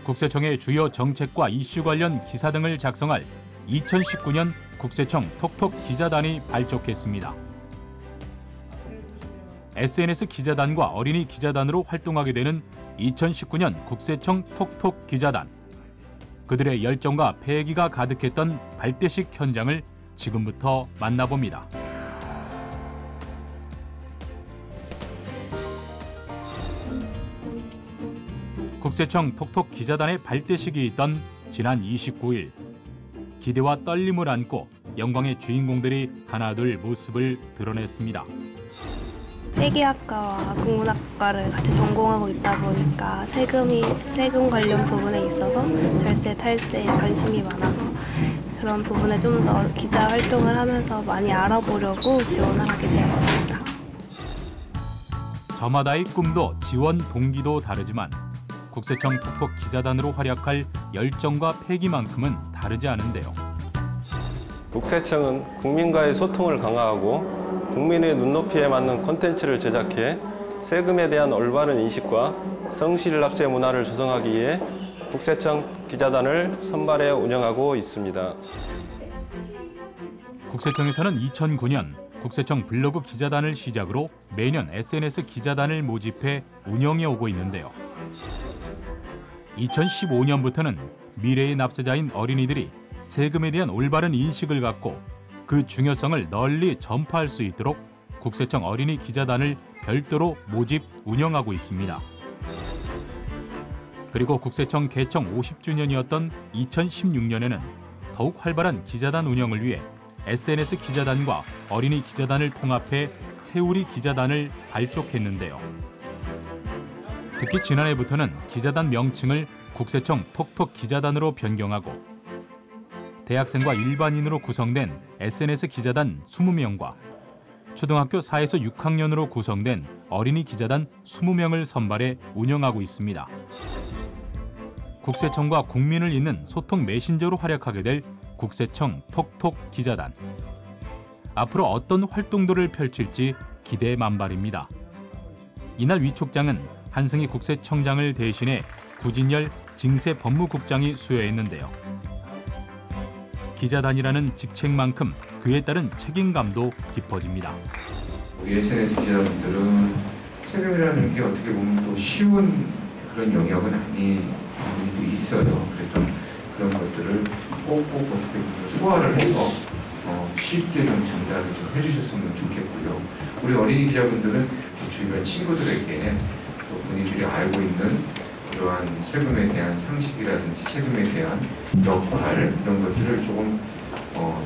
국세청의 주요 정책과 이슈 관련 기사 등을 작성할 2019년 국세청 톡톡 기자단이 발족했습니다. SNS 기자단과 어린이 기자단으로 활동하게 되는 2019년 국세청 톡톡 기자단. 그들의 열정과 패기가 가득했던 발대식 현장을 지금부터 만나봅니다. 국세청 톡톡 기자단의 발대식이 있던 지난 29일. 기대와 떨림을 안고 영광의 주인공들이 하나둘 모습을 드러냈습니다. 회계학과와 국문학과를 같이 전공하고 있다 보니까 세금 관련 부분에 있어서 절세, 탈세에 관심이 많아서 그런 부분에 좀 더 기자 활동을 하면서 많이 알아보려고 지원을 하게 되었습니다. 저마다의 꿈도 지원 동기도 다르지만 국세청 톡톡 기자단으로 활약할 열정과 패기만큼은 다르지 않은데요. 국세청은 국민과의 소통을 강화하고 국민의 눈높이에 맞는 콘텐츠를 제작해 세금에 대한 올바른 인식과 성실 납세 문화를 조성하기 위해 국세청 기자단을 선발해 운영하고 있습니다. 국세청에서는 2009년 국세청 블로그 기자단을 시작으로 매년 SNS 기자단을 모집해 운영해 오고 있는데요. 2015년부터는 미래의 납세자인 어린이들이 세금에 대한 올바른 인식을 갖고 그 중요성을 널리 전파할 수 있도록 국세청 어린이 기자단을 별도로 모집, 운영하고 있습니다. 그리고 국세청 개청 50주년이었던 2016년에는 더욱 활발한 기자단 운영을 위해 SNS 기자단과 어린이 기자단을 통합해 세우리 기자단을 발족했는데요. 특히 지난해부터는 기자단 명칭을 국세청 톡톡 기자단으로 변경하고 대학생과 일반인으로 구성된 SNS 기자단 20명과 초등학교 4에서 6학년으로 구성된 어린이 기자단 20명을 선발해 운영하고 있습니다. 국세청과 국민을 잇는 소통 메신저로 활약하게 될 국세청 톡톡 기자단. 앞으로 어떤 활동들을 펼칠지 기대 만발입니다. 이날 위촉장은 한승희 국세청장을 대신해 구진열 징세 법무국장이 수여했는데요. 기자단이라는 직책만큼 그에 따른 책임감도 깊어집니다. 우리 SNS 기자분들은 세금이라는 게 어떻게 보면 또 쉬운 그런 영역은 아닌 부분도 있어요. 그래서 그런 것들을 꼭꼭 어떻게 보면 소화를 해서 쉽게 좀 전달을 좀 해주셨으면 좋겠고요. 우리 어린이 기자분들은 주변 친구들에게 또 본인들이 알고 있는 그러한 세금에 대한 상식이라든지 세금에 대한 역할 이런 것들을 조금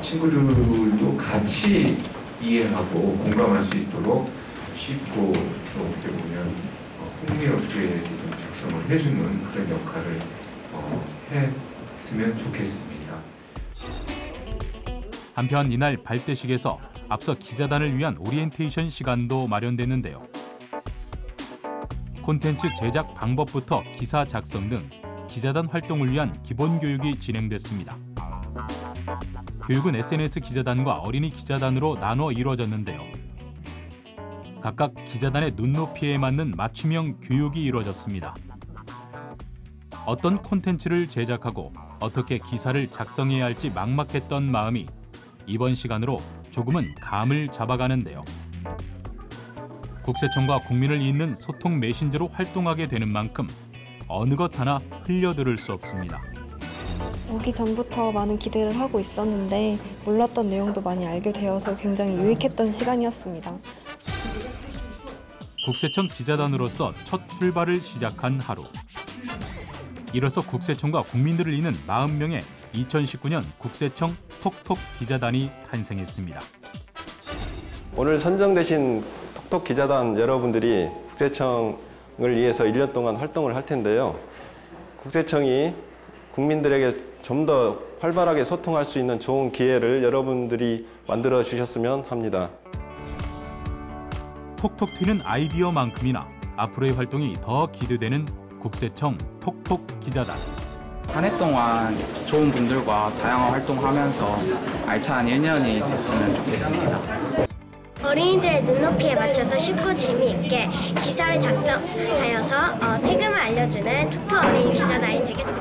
친구들도 같이 이해하고 공감할 수 있도록 쉽고 또 어떻게 보면 흥미롭게 좀 작성을 해주는 그런 역할을 했으면 좋겠습니다. 한편 이날 발대식에서 앞서 기자단을 위한 오리엔테이션 시간도 마련됐는데요. 콘텐츠 제작 방법부터 기사 작성 등 기자단 활동을 위한 기본 교육이 진행됐습니다. 교육은 SNS 기자단과 어린이 기자단으로 나눠 이루어졌는데요. 각각 기자단의 눈높이에 맞는 맞춤형 교육이 이루어졌습니다. 어떤 콘텐츠를 제작하고 어떻게 기사를 작성해야 할지 막막했던 마음이 이번 시간으로 조금은 감을 잡아가는데요. 국세청과 국민을 잇는 소통 메신저로 활동하게 되는 만큼 어느 것 하나 흘려들을 수 없습니다. 오기 전부터 많은 기대를 하고 있었는데 몰랐던 내용도 많이 알게 되어서 굉장히 유익했던 시간이었습니다. 국세청 기자단으로서 첫 출발을 시작한 하루. 이로써 국세청과 국민들을 잇는 40명의 2019년 국세청 톡톡 기자단이 탄생했습니다. 오늘 선정되신 톡톡 기자단 여러분들이 국세청을 위해서 1년 동안 활동을 할 텐데요. 국세청이 국민들에게 좀 더 활발하게 소통할 수 있는 좋은 기회를 여러분들이 만들어 주셨으면 합니다. 톡톡 튀는 아이디어만큼이나 앞으로의 활동이 더 기대되는 국세청 톡톡 기자단. 한 해 동안 좋은 분들과 다양한 활동하면서 알찬 1년이 됐으면 좋겠습니다. 어린이들의 눈높이에 맞춰서 쉽고 재미있게 기사를 작성하여서 세금을 알려주는 톡톡 어린이 기자단이 되겠습니다.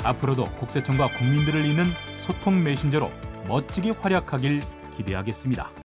앞으로도 국세청과 국민들을 잇는 소통 메신저로 멋지게 활약하길 기대하겠습니다.